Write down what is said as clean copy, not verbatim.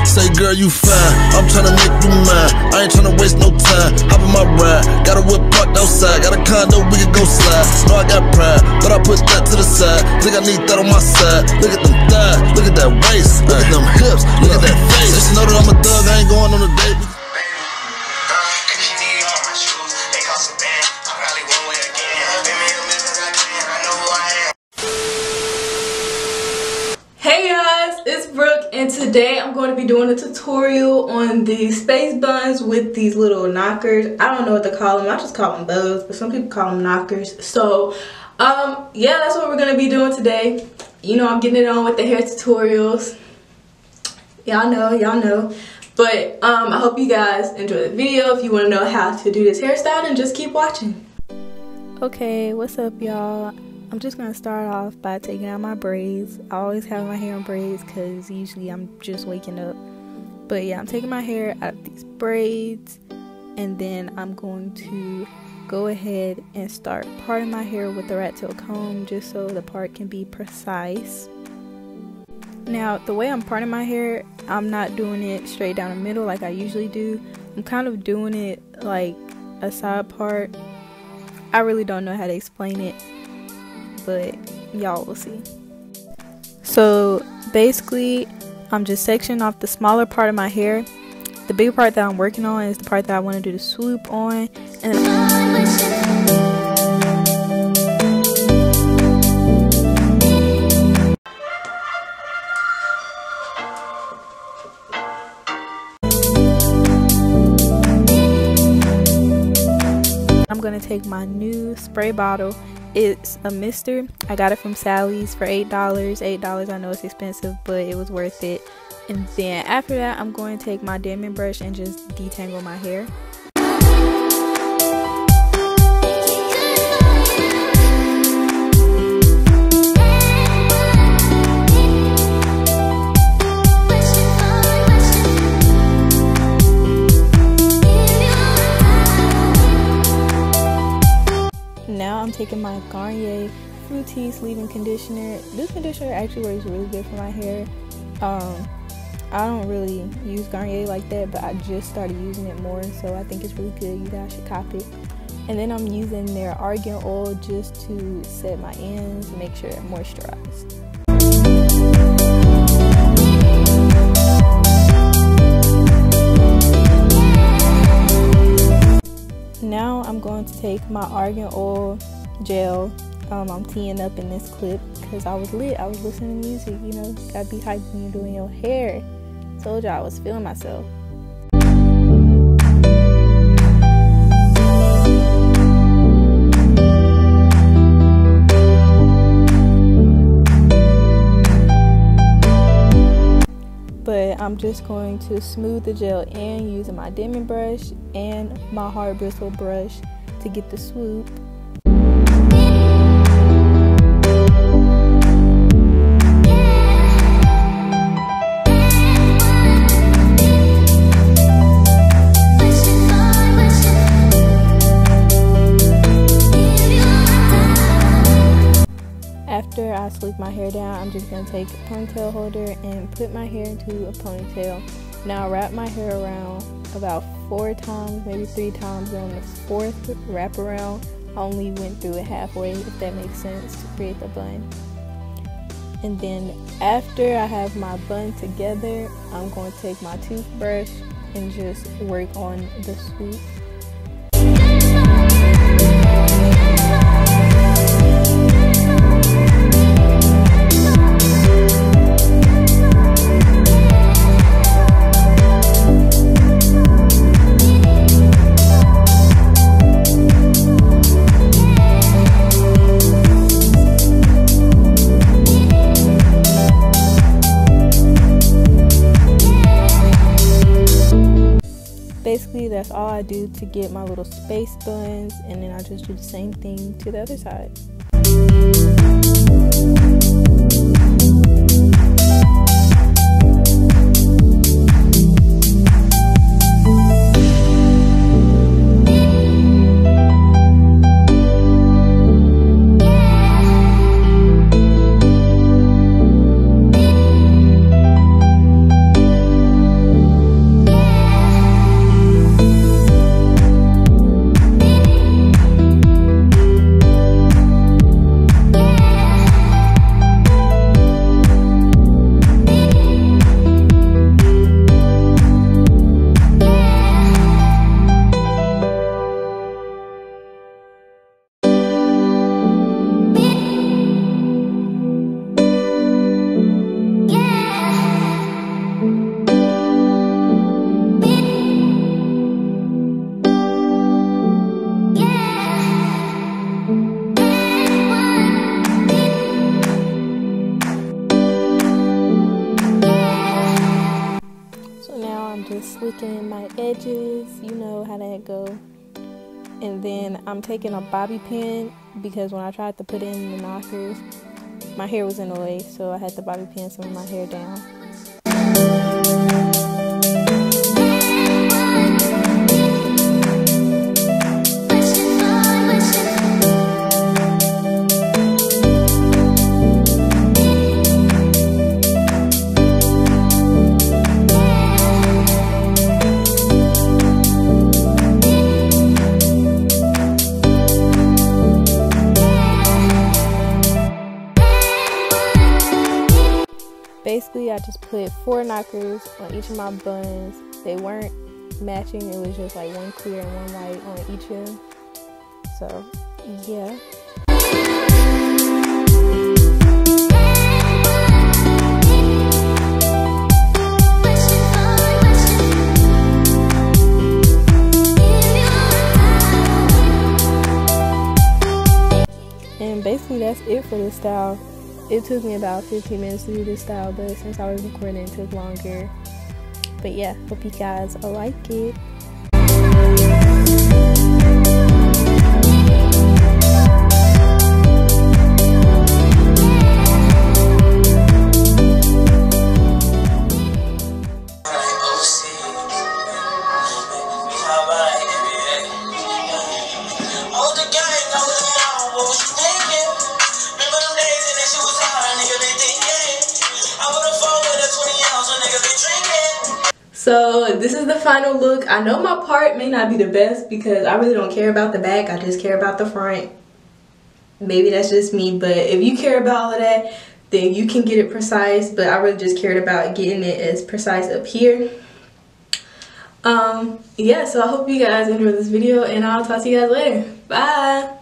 Say girl you fine, I'm tryna make you mine. I ain't tryna waste no time, hop on my ride. Got a whip parked outside, got a condo, we can go slide. Know I got pride, but I put that to the side. Think I need that on my side. Look at them thighs, look at that waist, look at them hips, look at that face. Just know that I'm a thug, I ain't going on a date. Hey guys, it's Brooke, and today I'm going to be doing a tutorial on the space buns with these little knockers. I don't know what to call them. I just call them buns, but some people call them knockers. So yeah, that's what we're going to be doing today. You know, I'm getting it on with the hair tutorials. Y'all know. But I hope you guys enjoy the video. If you want to know how to do this hairstyle, then just keep watching. Okay, what's up y'all? I'm just going to start off by taking out my braids. I always have my hair in braids because usually I'm just waking up. But yeah, I'm taking my hair out of these braids, and then I'm going to go ahead and start parting my hair with the rat tail comb just so the part can be precise. Now, the way I'm parting my hair, I'm not doing it straight down the middle like I usually do. I'm kind of doing it like a side part. I really don't know how to explain it, but y'all will see. So basically, I'm just sectioning off the smaller part of my hair. The bigger part that I'm working on is the part that I want to do the swoop on, and I'm gonna take my new spray bottle. It's a mister. I got it from Sally's for $8. $8, I know it's expensive, but it was worth it. And then after that, I'm going to take my diamond brush and just detangle my hair. Now I'm taking my Garnier Fructis leave-in conditioner. This conditioner actually works really good for my hair. I don't really use Garnier like that, but I just started using it more, so I think it's really good. You guys should copy it. And then I'm using their argan oil just to set my ends and make sure they're moisturized. Now I'm going to take my argan oil gel. I'm teeing up in this clip because I was lit. I was listening to music, you know, gotta be hyped when you're doing your hair. Told y'all I was feeling myself. But I'm just going to smooth the gel in using my diamond brush and my hard bristle brush to get the swoop. After I sleek my hair down, I'm just going to take a ponytail holder and put my hair into a ponytail. Now I wrap my hair around about 4 times, maybe 3 times, and on the 4th wrap around, I only went through it halfway, if that makes sense, to create the bun. And then after I have my bun together, I'm going to take my toothbrush and just work on the swoop. Basically, that's all I do to get my little space buns, and then I just do the same thing to the other side. Slicking my edges, you know how that go. And then I'm taking a bobby pin because when I tried to put in the knockers, my hair was in the way, so I had to bobby pin some of my hair down. Basically, I just put 4 knockers on each of my buns. They weren't matching, it was just like one clear and one white on each of them. So, yeah. And basically, that's it for this style. It took me about 15 minutes to do this style, but since I was recording, it took longer. But yeah, hope you guys like it. So this is the final look. I know my part may not be the best because I really don't care about the back. I just care about the front. Maybe that's just me, but if you care about all of that, then you can get it precise. But I really just cared about getting it as precise up here. Yeah, so I hope you guys enjoyed this video, and I'll talk to you guys later. Bye.